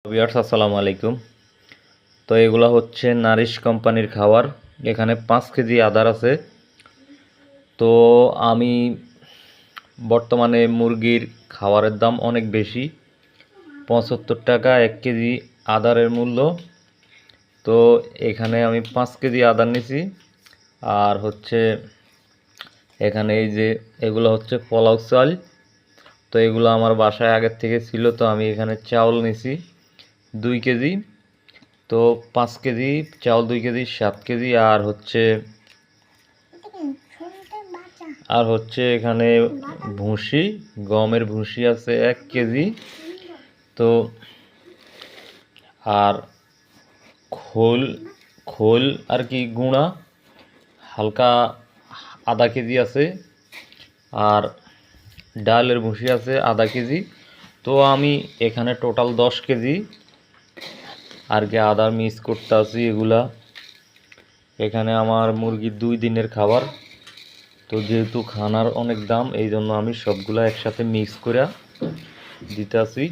Viewers আসসালামু আলাইকুম। তো এগুলো হচ্ছে নারিশ কোম্পানির খাবার। এখানে 5 কেজি আদার আছে। তো আমি বর্তমানে মুরগির খাবারের দাম অনেক বেশি, 75 টাকা 1 কেজি আদারের মূল্য। তো এখানে আমি 5 কেজি আদার নিছি। আর হচ্ছে এখানে এই যে এগুলো হচ্ছে পোলাও চাল। তো এগুলো আমার বাসায় আগের থেকে ছিল, তো আমি এখানে চাউল নিছি 2 কেজি। তো 5 কেজি চাউল, 2 কেজি 7 কেজি। আর হচ্ছে এখানে ভুসি, গমের ভুসি আছে 1 কেজি। তো আর খোল খোল আর কি গুঁড়া হালকা আধা কেজি আছে। আর ডালের ভুসি আছে আধা কেজি। তো আমি এখানে টোটাল 10 কেজি আর কি আদা মিক্স করতে আছি এগুলা। এখানে আমার মুরগির 2 দিনের খাবার। তো যেহেতু খানার অনেক দাম, এই জন্য আমি সবগুলা একসাথে মিক্স করে দিতে আছি।